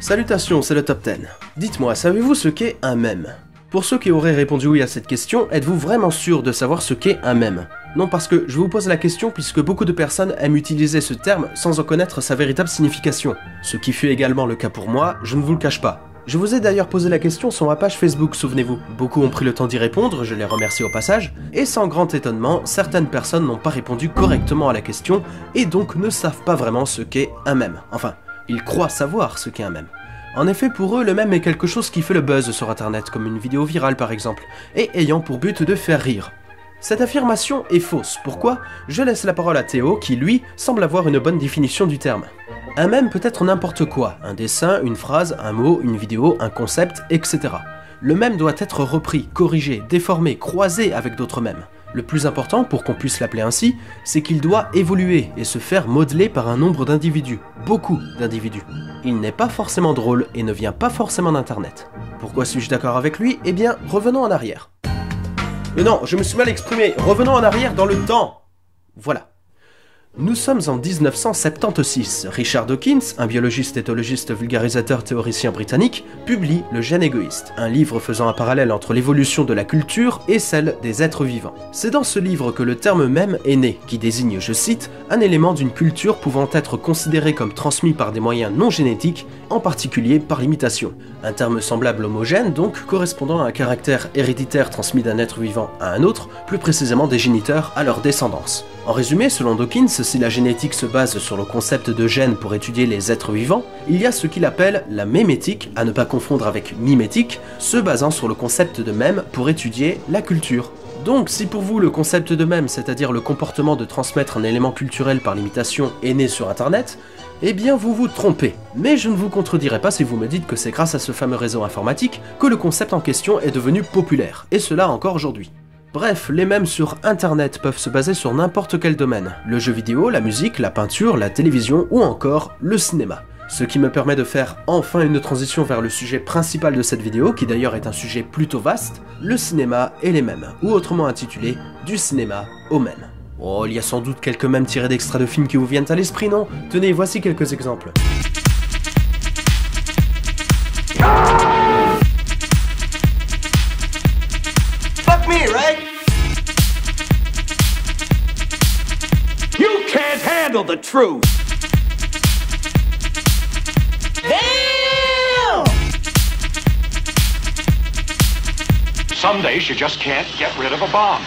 Salutations, c'est le Top 10. Dites-moi, savez-vous ce qu'est un mème? Pour ceux qui auraient répondu oui à cette question, êtes-vous vraiment sûr de savoir ce qu'est un mème? Non, parce que je vous pose la question puisque beaucoup de personnes aiment utiliser ce terme sans en connaître sa véritable signification. Ce qui fut également le cas pour moi, je ne vous le cache pas. Je vous ai d'ailleurs posé la question sur ma page Facebook, souvenez-vous. Beaucoup ont pris le temps d'y répondre, je les remercie au passage, et sans grand étonnement, certaines personnes n'ont pas répondu correctement à la question, et donc ne savent pas vraiment ce qu'est un mème. Enfin, ils croient savoir ce qu'est un mème. En effet, pour eux, le mème est quelque chose qui fait le buzz sur internet, comme une vidéo virale par exemple, et ayant pour but de faire rire. Cette affirmation est fausse. Pourquoi? Je laisse la parole à Théo, qui lui, semble avoir une bonne définition du terme. Un mème peut être n'importe quoi, un dessin, une phrase, un mot, une vidéo, un concept, etc. Le mème doit être repris, corrigé, déformé, croisé avec d'autres mèmes. Le plus important, pour qu'on puisse l'appeler ainsi, c'est qu'il doit évoluer et se faire modeler par un nombre d'individus, beaucoup d'individus. Il n'est pas forcément drôle et ne vient pas forcément d'internet. Pourquoi suis-je d'accord avec lui? Eh bien, revenons en arrière. Non, je me suis mal exprimé, revenons en arrière dans le temps. Voilà. Nous sommes en 1976. Richard Dawkins, un biologiste, éthologiste, vulgarisateur, théoricien britannique, publie Le gène égoïste, un livre faisant un parallèle entre l'évolution de la culture et celle des êtres vivants. C'est dans ce livre que le terme mème est né, qui désigne, je cite, un élément d'une culture pouvant être considéré comme transmis par des moyens non génétiques, en particulier par l'imitation. Un terme semblable homogène, donc correspondant à un caractère héréditaire transmis d'un être vivant à un autre, plus précisément des géniteurs à leur descendance. En résumé, selon Dawkins, si la génétique se base sur le concept de gène pour étudier les êtres vivants, il y a ce qu'il appelle la mémétique, à ne pas confondre avec mimétique, se basant sur le concept de mème pour étudier la culture. Donc si pour vous le concept de mème, c'est-à-dire le comportement de transmettre un élément culturel par l'imitation, est né sur internet, eh bien vous vous trompez. Mais je ne vous contredirai pas si vous me dites que c'est grâce à ce fameux réseau informatique que le concept en question est devenu populaire, et cela encore aujourd'hui. Bref, les mèmes sur internet peuvent se baser sur n'importe quel domaine, le jeu vidéo, la musique, la peinture, la télévision ou encore le cinéma. Ce qui me permet de faire enfin une transition vers le sujet principal de cette vidéo, qui d'ailleurs est un sujet plutôt vaste, le cinéma et les mèmes, ou autrement intitulé « Du cinéma aux mèmes ». Oh, il y a sans doute quelques mèmes tirés d'extraits de films qui vous viennent à l'esprit, non? Tenez, voici quelques exemples. Fuck me, right? You can't handle the truth. Damn! Some days you just can't get rid of a bomb.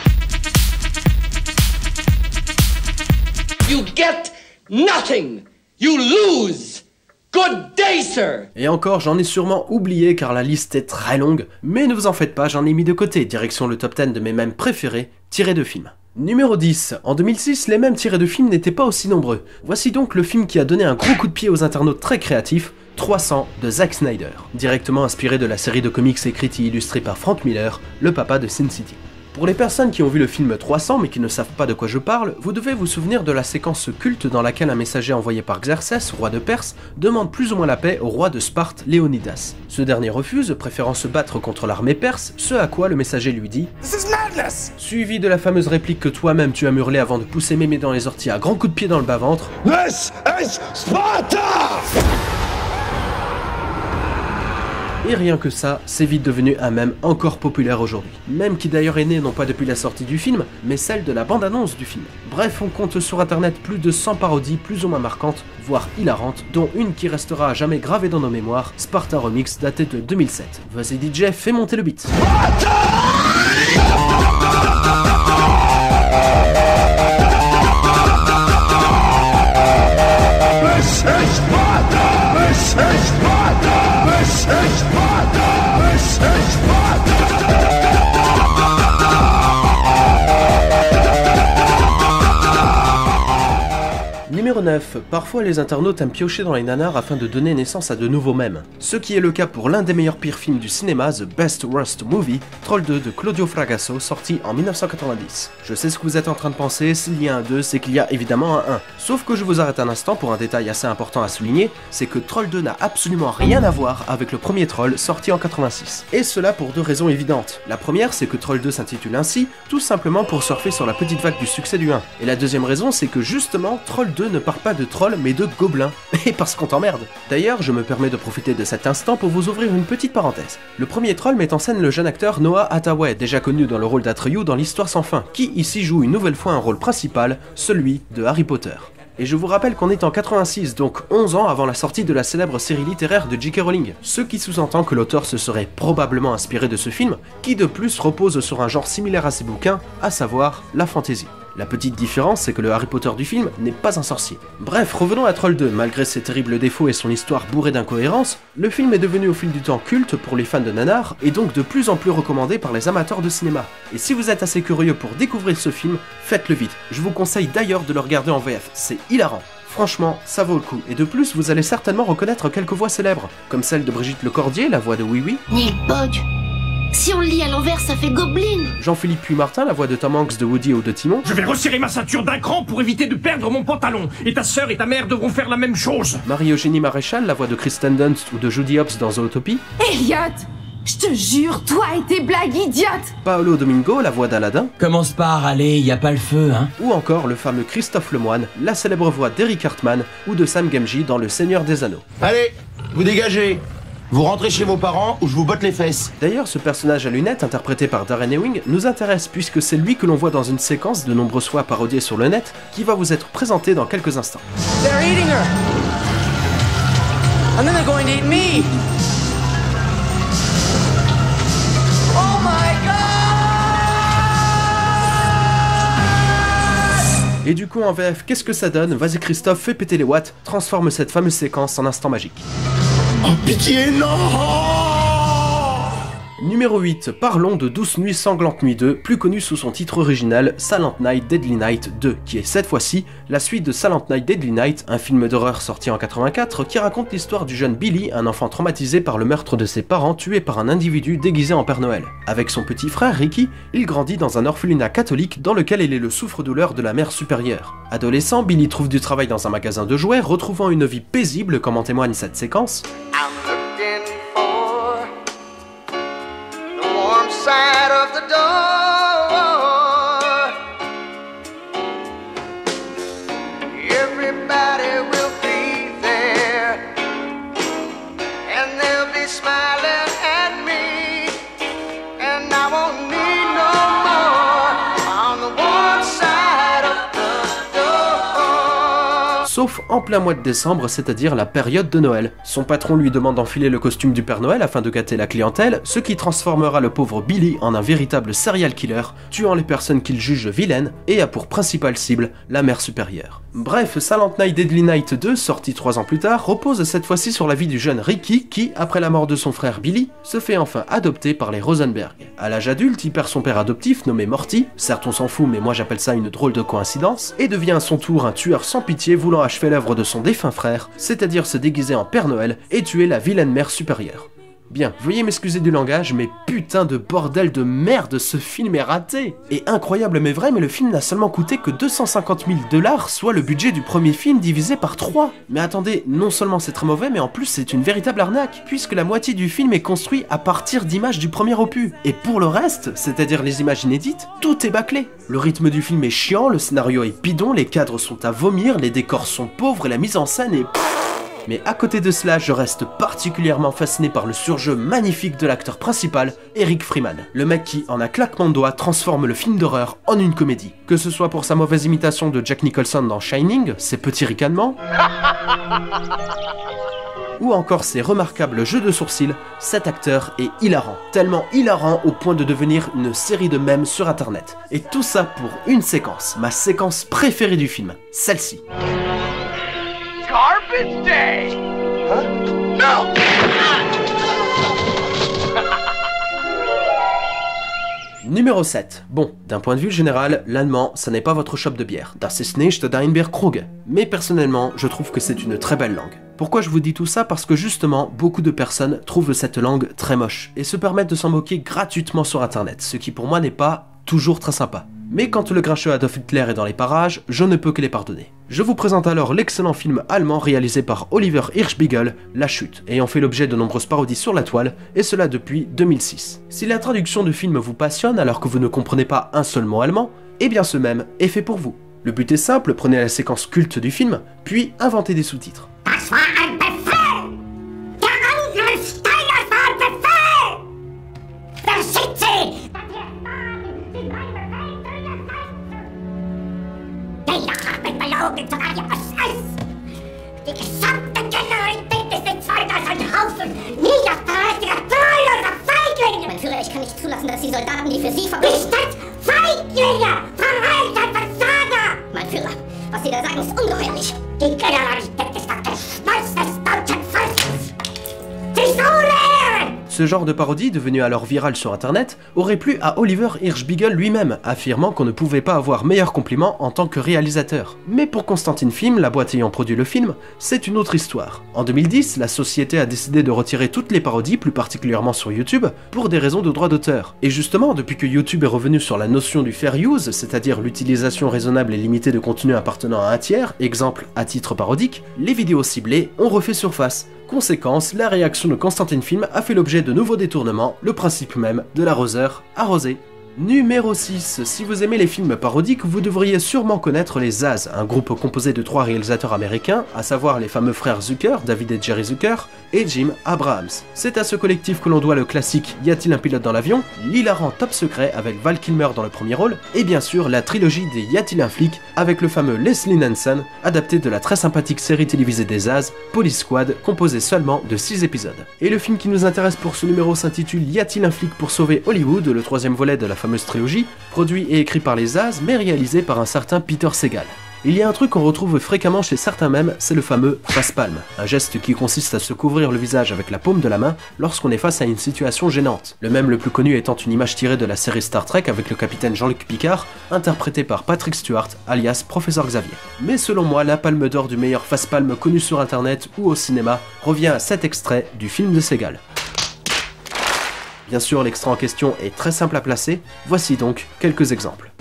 You get nothing. You lose. Good day, sir! Et encore, j'en ai sûrement oublié car la liste est très longue, mais ne vous en faites pas, j'en ai mis de côté, direction le top 10 de mes mèmes préférés, tirés de films. Numéro 10. En 2006, les mèmes tirés de films n'étaient pas aussi nombreux. Voici donc le film qui a donné un gros coup de pied aux internautes très créatifs, 300 de Zack Snyder, directement inspiré de la série de comics écrite et illustrée par Frank Miller, le papa de Sin City. Pour les personnes qui ont vu le film 300 mais qui ne savent pas de quoi je parle, vous devez vous souvenir de la séquence culte dans laquelle un messager envoyé par Xerxès, roi de Perse, demande plus ou moins la paix au roi de Sparte, Léonidas. Ce dernier refuse, préférant se battre contre l'armée perse, ce à quoi le messager lui dit « This is madness !» Suivi de la fameuse réplique que toi-même tu as murlée avant de pousser Mémé dans les orties à grands coups de pied dans le bas-ventre. « This is Sparta !» Et rien que ça, c'est vite devenu un mème encore populaire aujourd'hui. Mème qui d'ailleurs est né non pas depuis la sortie du film, mais celle de la bande-annonce du film. Bref, on compte sur internet plus de 100 parodies plus ou moins marquantes, voire hilarantes, dont une qui restera à jamais gravée dans nos mémoires, Sparta Remix daté de 2007. Vas-y DJ, fais monter le beat. Numéro 9. Parfois les internautes aiment piocher dans les nanars afin de donner naissance à de nouveaux mèmes. Ce qui est le cas pour l'un des meilleurs pires films du cinéma, The Best Worst Movie, Troll 2 de Claudio Fragasso, sorti en 1990. Je sais ce que vous êtes en train de penser, s'il y a un 2, c'est qu'il y a évidemment un 1. Sauf que je vous arrête un instant pour un détail assez important à souligner, c'est que Troll 2 n'a absolument rien à voir avec le premier Troll sorti en 86. Et cela pour deux raisons évidentes. La première, c'est que Troll 2 s'intitule ainsi, tout simplement pour surfer sur la petite vague du succès du 1. Et la deuxième raison, c'est que justement, Troll 2 ne parle pas de trolls mais de gobelins, et parce qu'on t'emmerde. D'ailleurs, je me permets de profiter de cet instant pour vous ouvrir une petite parenthèse. Le premier troll met en scène le jeune acteur Noah Hathaway, déjà connu dans le rôle d'Atreyu dans l'Histoire sans fin, qui ici joue une nouvelle fois un rôle principal, celui de Harry Potter. Et je vous rappelle qu'on est en 86, donc 11 ans avant la sortie de la célèbre série littéraire de J.K. Rowling, ce qui sous-entend que l'auteur se serait probablement inspiré de ce film, qui de plus repose sur un genre similaire à ses bouquins, à savoir la fantasy. La petite différence, c'est que le Harry Potter du film n'est pas un sorcier. Bref, revenons à Troll 2, malgré ses terribles défauts et son histoire bourrée d'incohérences, le film est devenu au fil du temps culte pour les fans de nanar, et donc de plus en plus recommandé par les amateurs de cinéma. Et si vous êtes assez curieux pour découvrir ce film, faites-le vite. Je vous conseille d'ailleurs de le regarder en VF, c'est hilarant. Franchement, ça vaut le coup, et de plus, vous allez certainement reconnaître quelques voix célèbres, comme celle de Brigitte Lecordier, la voix de Oui Oui. Neil Bog. Si on le lit à l'envers, ça fait Goblin. Jean-Philippe Puy-Martin, la voix de Tom Hanks de Woody ou de Timon. Je vais resserrer ma ceinture d'un cran pour éviter de perdre mon pantalon. Et ta sœur et ta mère devront faire la même chose. Marie-Eugénie Maréchal, la voix de Kristen Dunst ou de Judy Hopps dans Zootopie. Elliot, je te jure, toi et tes blagues idiotes. Paolo Domingo, la voix d'Aladin. Commence pas à râler, y a pas le feu, hein. Ou encore le fameux Christophe Lemoine, la célèbre voix d'Eric Hartman ou de Sam Gamgee dans Le Seigneur des Anneaux. Allez, vous dégagez. Vous rentrez chez vos parents ou je vous botte les fesses. D'ailleurs, ce personnage à lunettes, interprété par Darren Ewing, nous intéresse puisque c'est lui que l'on voit dans une séquence de nombreuses fois parodiée sur le net, qui va vous être présentée dans quelques instants. They're eating her. And then they're going to eat me. Oh my God! Et du coup en VF, qu'est-ce que ça donne? Vas-y Christophe, fais péter les watts, transforme cette fameuse séquence en instant magique. Oh pitié, non! Numéro 8, parlons de Douce Nuit Sanglante Nuit 2, plus connu sous son titre original Silent Night Deadly Night 2, qui est cette fois-ci la suite de Silent Night Deadly Night, un film d'horreur sorti en 84 qui raconte l'histoire du jeune Billy, un enfant traumatisé par le meurtre de ses parents tués par un individu déguisé en Père Noël. Avec son petit frère Ricky, il grandit dans un orphelinat catholique dans lequel il est le souffre-douleur de la mère supérieure. Adolescent, Billy trouve du travail dans un magasin de jouets, retrouvant une vie paisible comme en témoigne cette séquence. Side of the door. Everybody will be there, and they'll be smiling at me, and I won't need no more on the one side of the door. Sauf en plein mois de décembre, c'est-à-dire la période de Noël. Son patron lui demande d'enfiler le costume du Père Noël afin de gâter la clientèle, ce qui transformera le pauvre Billy en un véritable serial killer, tuant les personnes qu'il juge vilaines et a pour principale cible la mère supérieure. Bref, Silent Night Deadly Night 2, sorti 3 ans plus tard, repose cette fois-ci sur la vie du jeune Ricky qui, après la mort de son frère Billy, se fait enfin adopter par les Rosenberg. À l'âge adulte, il perd son père adoptif nommé Morty, certes on s'en fout mais moi j'appelle ça une drôle de coïncidence, et devient à son tour un tueur sans pitié voulant achever l'œuvre de son défunt frère, c'est-à-dire se déguiser en Père Noël et tuer la vilaine mère supérieure. Bien, veuillez m'excuser du langage, mais putain de bordel de merde, ce film est raté! Et incroyable mais vrai, mais le film n'a seulement coûté que 250 000 $, soit le budget du premier film divisé par 3. Mais attendez, non seulement c'est très mauvais, mais en plus c'est une véritable arnaque, puisque la moitié du film est construit à partir d'images du premier opus. Et pour le reste, c'est-à-dire les images inédites, tout est bâclé. Le rythme du film est chiant, le scénario est bidon, les cadres sont à vomir, les décors sont pauvres et la mise en scène est... Mais à côté de cela, je reste particulièrement fasciné par le surjeu magnifique de l'acteur principal, Eric Freeman. Le mec qui, en un claquement de doigts, transforme le film d'horreur en une comédie. Que ce soit pour sa mauvaise imitation de Jack Nicholson dans Shining, ses petits ricanements, ou encore ses remarquables jeux de sourcils, cet acteur est hilarant. Tellement hilarant au point de devenir une série de mèmes sur internet. Et tout ça pour une séquence, ma séquence préférée du film, celle-ci. Garbage Day! Huh? No! Numéro 7. Bon, d'un point de vue général, l'allemand, ça n'est pas votre shop de bière. Das ist nicht dein Bierkrug. Mais personnellement, je trouve que c'est une très belle langue. Pourquoi je vous dis tout ça? Parce que justement, beaucoup de personnes trouvent cette langue très moche et se permettent de s'en moquer gratuitement sur internet, ce qui pour moi n'est pas toujours très sympa. Mais quand le grincheux Adolf Hitler est dans les parages, je ne peux que les pardonner. Je vous présente alors l'excellent film allemand réalisé par Oliver Hirschbiegel, La Chute, ayant fait l'objet de nombreuses parodies sur la toile, et cela depuis 2006. Si la traduction du film vous passionne alors que vous ne comprenez pas un seul mot allemand, eh bien ce même est fait pour vous. Le but est simple, prenez la séquence culte du film, puis inventez des sous-titres. Das war ein Befehl! Der Angriff Steiners war ein Befehl! Verschickt sie! Die haben belogen, sogar ihr SS! Die gesamte Generalität des Entzweigers ein Haufen niederträchtiger, treuloser Feiglinge! Mein Führer, ich kann nicht zulassen, dass die Soldaten, die für Sie Bestimmt Feiglinge! Verräter, Versager! Mein Führer, was Sie da sagen, ist ungeheuerlich. Die Generalität ist der Geschmeiß des deutschen Volkes! Sie so lehren! Ce genre de parodie, devenu alors viral sur internet, aurait plu à Oliver Hirschbiegel lui-même, affirmant qu'on ne pouvait pas avoir meilleur compliment en tant que réalisateur. Mais pour Constantin Film, la boîte ayant produit le film, c'est une autre histoire. En 2010, la société a décidé de retirer toutes les parodies, plus particulièrement sur YouTube, pour des raisons de droit d'auteur. Et justement, depuis que YouTube est revenu sur la notion du fair use, c'est-à-dire l'utilisation raisonnable et limitée de contenu appartenant à un tiers, exemple à titre parodique, les vidéos ciblées ont refait surface. Conséquence, la réaction de Constantin Film a fait l'objet de nouveaux détournements, le principe même de l'arroseur arrosé. Numéro 6. Si vous aimez les films parodiques, vous devriez sûrement connaître les Zaz, un groupe composé de 3 réalisateurs américains, à savoir les fameux frères Zucker, David et Jerry Zucker, et Jim Abrahams. C'est à ce collectif que l'on doit le classique Y a-t-il un pilote dans l'avion, l'hilarant Top Secret avec Val Kilmer dans le premier rôle, et bien sûr la trilogie des Y a-t-il un flic avec le fameux Leslie Nielsen, adapté de la très sympathique série télévisée des Zaz, Police Squad, composée seulement de 6 épisodes. Et le film qui nous intéresse pour ce numéro s'intitule Y a-t-il un flic pour sauver Hollywood, le 3e volet de la fameuse trilogie, produit et écrit par les Zaz, mais réalisé par un certain Peter Segal. Il y a un truc qu'on retrouve fréquemment chez certains mèmes, c'est le fameux face-palme, un geste qui consiste à se couvrir le visage avec la paume de la main lorsqu'on est face à une situation gênante. Le mème le plus connu étant une image tirée de la série Star Trek avec le capitaine Jean-Luc Picard, interprété par Patrick Stewart, alias Professeur Xavier. Mais selon moi, la palme d'or du meilleur face-palme connu sur internet ou au cinéma revient à cet extrait du film de Segal. Bien sûr, l'extrait en question est très simple à placer, voici donc quelques exemples.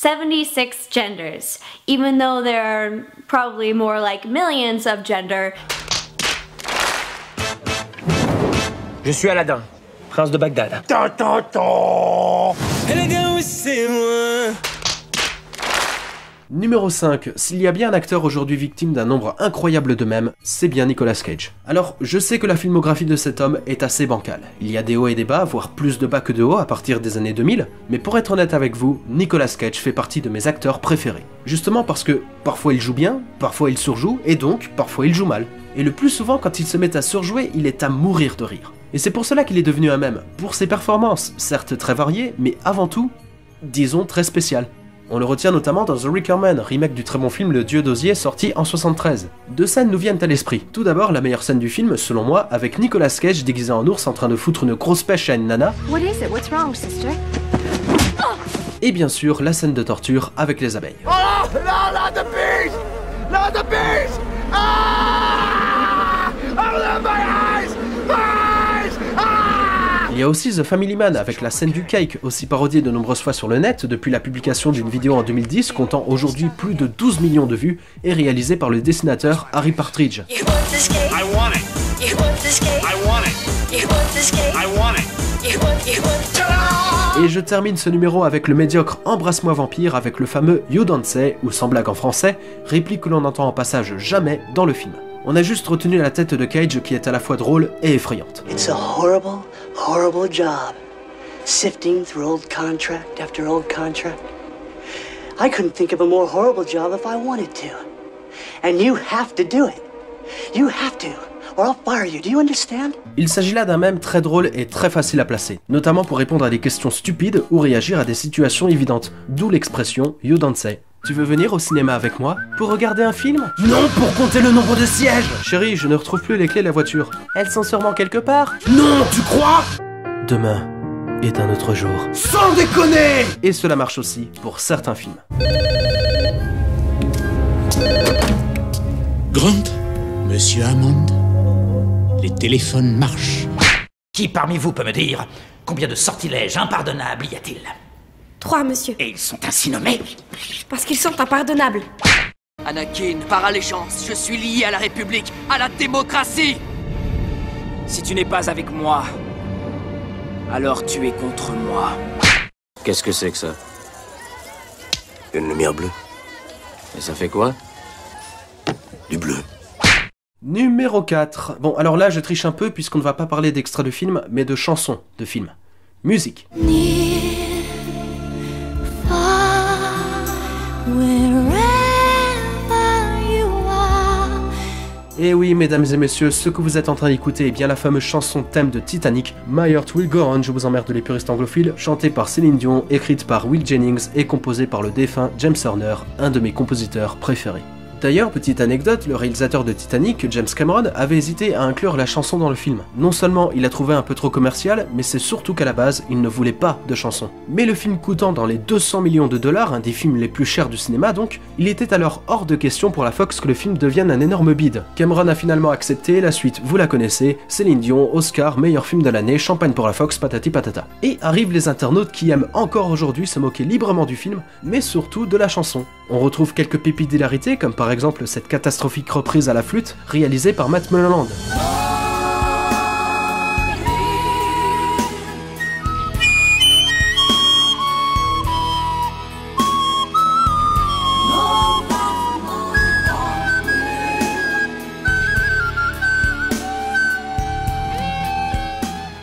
76 genders, even though there are probably more like millions of gender. Je suis Aladdin, prince de Bagdad. Numéro 5. S'il y a bien un acteur aujourd'hui victime d'un nombre incroyable de mèmes, c'est bien Nicolas Cage. Alors, je sais que la filmographie de cet homme est assez bancale. Il y a des hauts et des bas, voire plus de bas que de hauts à partir des années 2000, mais pour être honnête avec vous, Nicolas Cage fait partie de mes acteurs préférés. Justement parce que parfois il joue bien, parfois il surjoue, et donc parfois il joue mal. Et le plus souvent, quand il se met à surjouer, il est à mourir de rire. Et c'est pour cela qu'il est devenu un mème, pour ses performances, certes très variées, mais avant tout, disons très spéciales. On le retient notamment dans The Wicker Man, remake du très bon film Le Dieu d'Osier sorti en 73. Deux scènes nous viennent à l'esprit. Tout d'abord, la meilleure scène du film, selon moi, avec Nicolas Cage déguisé en ours en train de foutre une grosse pêche à une nana. What is it? What's wrong, sister? Et bien sûr, la scène de torture avec les abeilles. Oh no, not the bees! Not the bees! Ah! Oh, my eyes! Eyes! Ah! Il y a aussi The Family Man avec la scène du cake, aussi parodiée de nombreuses fois sur le net depuis la publication d'une vidéo en 2010 comptant aujourd'hui plus de 12 millions de vues et réalisée par le dessinateur Harry Partridge. Et je termine ce numéro avec le médiocre Embrasse-moi vampire avec le fameux You Don't Say, ou sans blague en français, réplique que l'on entend en passage jamais dans le film. On a juste retenu la tête de Cage qui est à la fois drôle et effrayante. It's a horrible, horrible job, sifting through old contract after old contract. I couldn't think of a more horrible job if I wanted to. And you have to do it. You have to, or I'll fire you, do you understand? Il s'agit là d'un mème très drôle et très facile à placer, notamment pour répondre à des questions stupides ou réagir à des situations évidentes, d'où l'expression You Don't Say. Tu veux venir au cinéma avec moi? Pour regarder un film? Non, pour compter le nombre de sièges! Chérie, je ne retrouve plus les clés de la voiture. Elles sont sûrement quelque part. Non, tu crois? Demain est un autre jour. Sans déconner! Et cela marche aussi pour certains films. Grant, Monsieur Hammond, les téléphones marchent. Qui parmi vous peut me dire combien de sortilèges impardonnables y a-t-il? 3, monsieur. Et ils sont ainsi nommés parce qu'ils sont impardonnables. Anakin, par allégeance, je suis lié à la République, à la démocratie. Si tu n'es pas avec moi, Alors tu es contre moi. Qu'est-ce que c'est que ça? Une lumière bleue. Et ça fait quoi? Du bleu. Numéro 4. Bon, alors là, je triche un peu puisqu'on ne va pas parler d'extraits de films, mais de chansons de films. Musique. Et oui, mesdames et messieurs, ce que vous êtes en train d'écouter est bien la fameuse chanson thème de Titanic, My Heart Will Go On, je vous emmerde les puristes anglophiles, chantée par Céline Dion, écrite par Will Jennings et composée par le défunt James Horner, un de mes compositeurs préférés. D'ailleurs, petite anecdote, le réalisateur de Titanic, James Cameron, avait hésité à inclure la chanson dans le film. Non seulement il a trouvé un peu trop commercial, mais c'est surtout qu'à la base, il ne voulait pas de chanson. Mais le film coûtant dans les 200 millions de dollars, un des films les plus chers du cinéma donc, il était alors hors de question pour la Fox que le film devienne un énorme bide. Cameron a finalement accepté, la suite vous la connaissez, Céline Dion, Oscar, meilleur film de l'année, champagne pour la Fox, patati patata. Et arrivent les internautes qui aiment encore aujourd'hui se moquer librement du film, mais surtout de la chanson. On retrouve quelques pépites d'hilarité, comme par exemple cette catastrophique reprise à la flûte réalisée par Matt Mulholland.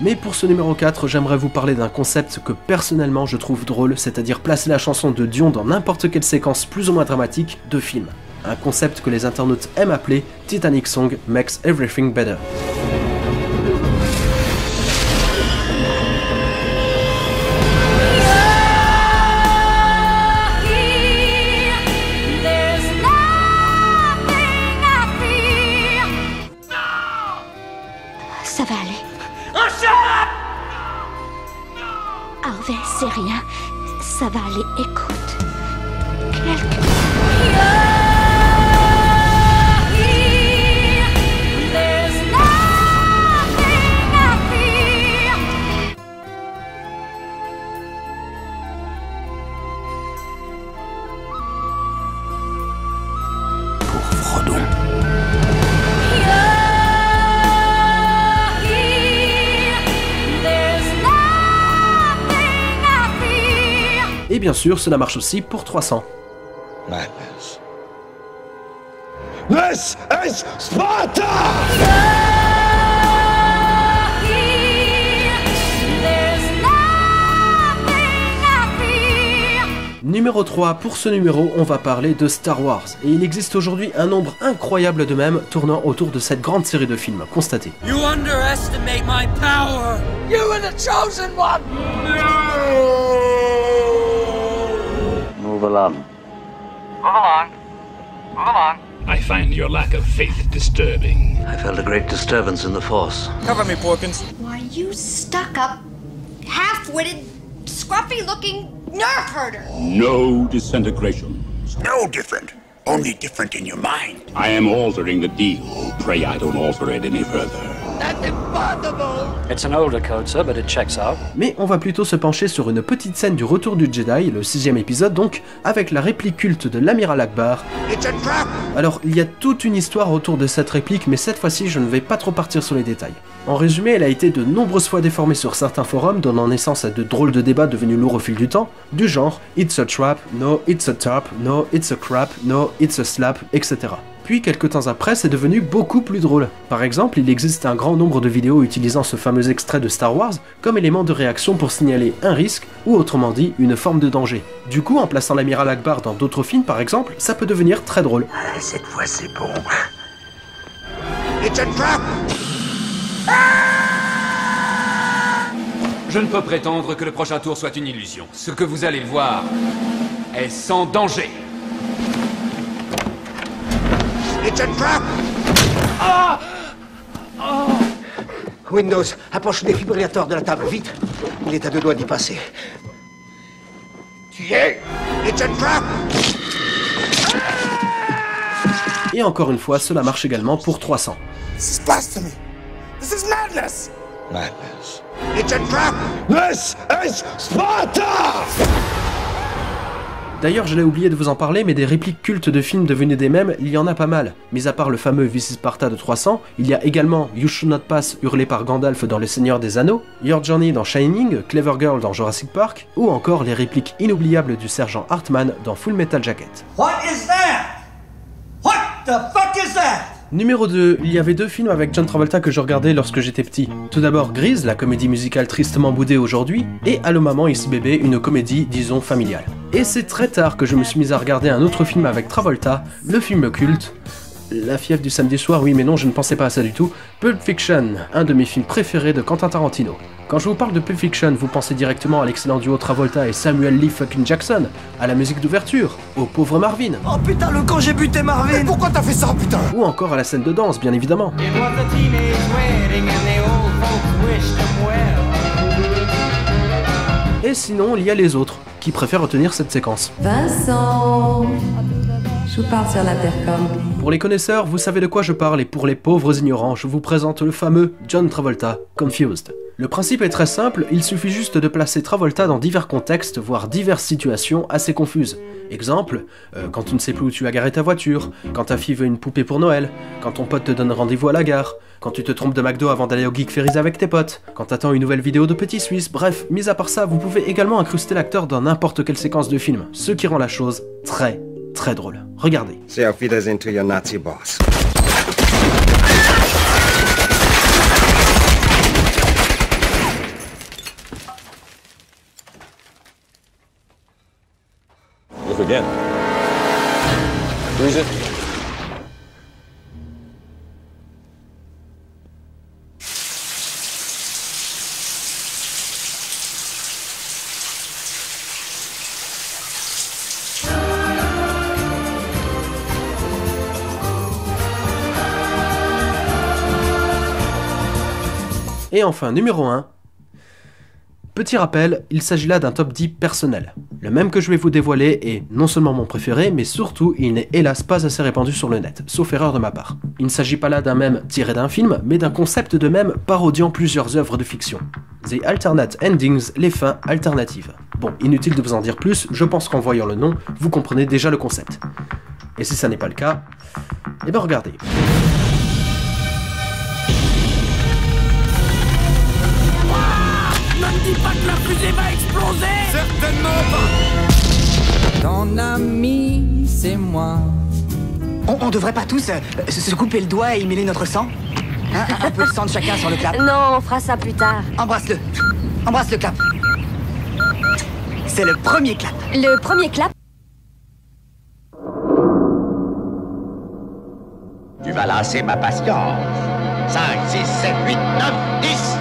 Mais pour ce numéro 4, j'aimerais vous parler d'un concept que personnellement je trouve drôle, c'est-à-dire placer la chanson de Dion dans n'importe quelle séquence plus ou moins dramatique de film. Un concept que les internautes aiment appeler Titanic Song Makes Everything Better. Ça va aller. Harvey, c'est rien. Ça va aller, écoute. Et bien sûr, cela marche aussi pour 300. Madness. This is Sparta! Numéro 3, pour ce numéro, on va parler de Star Wars. Et il existe aujourd'hui un nombre incroyable de mèmes tournant autour de cette grande série de films, constatez. You underestimate my power. You were the chosen one. Move along. Move along. Move along. I find your lack of faith disturbing. I felt a great disturbance in the Force. Cover me, Porkins. Why, you stuck-up, half-witted, scruffy-looking nerf herder. No disintegration. No different. Only different in your mind. I am altering the deal. Pray I don't alter it any further. That's impossible! It's an older code, sir, but it checks out. Mais on va plutôt se pencher sur une petite scène du Retour du Jedi, le 6e épisode donc, avec la réplique culte de l'amiral Akbar. It's a trap! Alors, il y a toute une histoire autour de cette réplique, mais cette fois-ci, je ne vais pas trop partir sur les détails. En résumé, elle a été de nombreuses fois déformée sur certains forums, donnant naissance à de drôles de débats devenus lourds au fil du temps, du genre « It's a trap »,« No, it's a trap »,« No, it's a crap »,« No, it's a slap », etc. Puis, quelques temps après, c'est devenu beaucoup plus drôle. Par exemple, il existe un grand nombre de vidéos utilisant ce fameux extrait de Star Wars comme élément de réaction pour signaler un risque, ou autrement dit, une forme de danger. Du coup, en plaçant l'amiral Akbar dans d'autres films par exemple, ça peut devenir très drôle. Cette fois c'est bon. It's a trap! Je ne peux prétendre que le prochain tour soit une illusion. Ce que vous allez voir est sans danger. It's a trap! Ah! Oh! Windows, approche le défibrillateur de la table, vite! Il est à 2 doigts d'y passer. Tu y es? It's a trap! Et encore une fois, cela marche également pour 300. This is blasphemy! This is madness! Madness. It's a trap! This is Sparta! D'ailleurs, je l'ai oublié de vous en parler, mais des répliques cultes de films devenus des mèmes, il y en a pas mal. Mis à part le fameux This is Sparta de 300, il y a également You Should Not Pass hurlé par Gandalf dans Le Seigneur des Anneaux, Your Journey dans Shining, Clever Girl dans Jurassic Park, ou encore les répliques inoubliables du sergent Hartman dans Full Metal Jacket. What is that? What the fuck is that? Numéro 2, il y avait 2 films avec John Travolta que je regardais lorsque j'étais petit. Tout d'abord Grease, la comédie musicale tristement boudée aujourd'hui, et Allô Maman, ici bébé, une comédie, disons, familiale. Et c'est très tard que je me suis mis à regarder un autre film avec Travolta, le film culte, La fièvre du samedi soir, oui mais non, je ne pensais pas à ça du tout, Pulp Fiction, un de mes films préférés de Quentin Tarantino. Quand je vous parle de Pulp Fiction, vous pensez directement à l'excellent duo Travolta et Samuel Lee fucking Jackson, à la musique d'ouverture, au pauvre Marvin. Oh putain, le camp j'ai buté Marvin! Mais pourquoi t'as fait ça, putain? Ou encore à la scène de danse, bien évidemment. Et sinon, il y a les autres, qui préfèrent retenir cette séquence. Vincent, je vous parle sur l'intercom. Pour les connaisseurs, vous savez de quoi je parle, et pour les pauvres ignorants, je vous présente le fameux John Travolta, Confused. Le principe est très simple, il suffit juste de placer Travolta dans divers contextes, voire diverses situations assez confuses. Exemple, quand tu ne sais plus où tu as garé ta voiture, quand ta fille veut une poupée pour Noël, quand ton pote te donne rendez-vous à la gare, quand tu te trompes de McDo avant d'aller au Geek Ferries avec tes potes, quand t'attends une nouvelle vidéo de Petit Suisse, bref, mis à part ça, vous pouvez également incruster l'acteur dans n'importe quelle séquence de film, ce qui rend la chose très, très drôle. Regardez. Say auf Wiedersehen to your Nazi boss. Look again. Who is it? Et enfin, numéro 1. Petit rappel, il s'agit là d'un top 10 personnel. Le même que je vais vous dévoiler est non seulement mon préféré, mais surtout il n'est hélas pas assez répandu sur le net, sauf erreur de ma part. Il ne s'agit pas là d'un mème tiré d'un film, mais d'un concept de mème parodiant plusieurs œuvres de fiction. The Alternate Endings, les fins alternatives. Bon, inutile de vous en dire plus, je pense qu'en voyant le nom, vous comprenez déjà le concept. Et si ça n'est pas le cas, eh ben regardez. Ne me dis pas que la fusée va exploser! Certainement pas! Ton ami, c'est moi. On devrait pas tous se couper le doigt et y mêler notre sang? Hein, un peu de sang de chacun sur le clap. Non, on fera ça plus tard. Embrasse-le. Embrasse le clap. C'est le premier clap. Le premier clap? Tu vas lasser ma patience. 5, 6, 7, 8, 9, 10!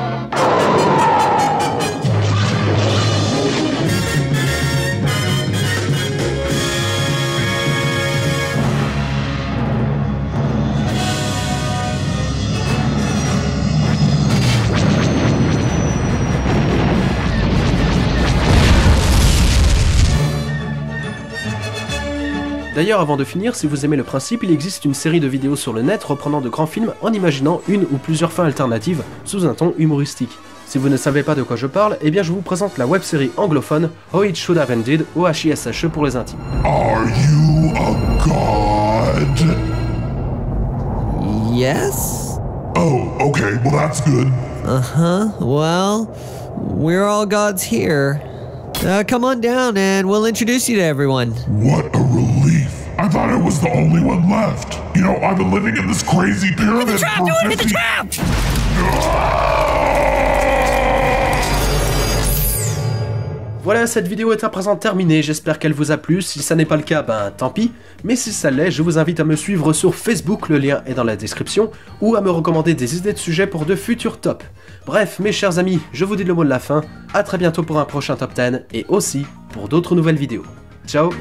D'ailleurs, avant de finir, si vous aimez le principe, il existe une série de vidéos sur le net reprenant de grands films en imaginant une ou plusieurs fins alternatives sous un ton humoristique. Si vous ne savez pas de quoi je parle, eh bien je vous présente la web-série anglophone How It Should Have Ended, OHISHE pour les intimes. Are you a god? Yes? Oh, okay, well that's good. Uh-huh, well, we're all gods here. Come on down and we'll introduce you to everyone. What a relief. I thought I was the only one left. You know, I've been living in this crazy pyramid for 50... Hit the trap! Voilà, cette vidéo est à présent terminée, j'espère qu'elle vous a plu, si ça n'est pas le cas, ben tant pis, mais si ça l'est, je vous invite à me suivre sur Facebook, le lien est dans la description, ou à me recommander des idées de sujets pour de futurs tops. Bref, mes chers amis, je vous dis le mot de la fin, à très bientôt pour un prochain Top 10, et aussi pour d'autres nouvelles vidéos. Ciao!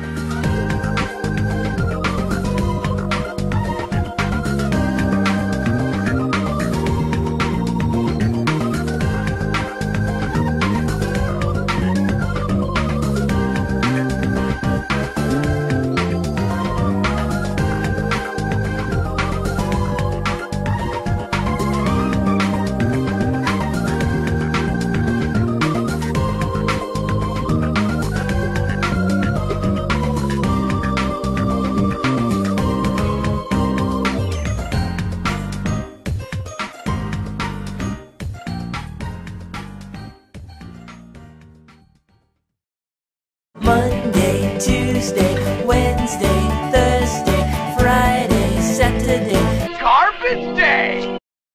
Monday, Tuesday, Wednesday, Thursday, Friday, Saturday. Garbage day!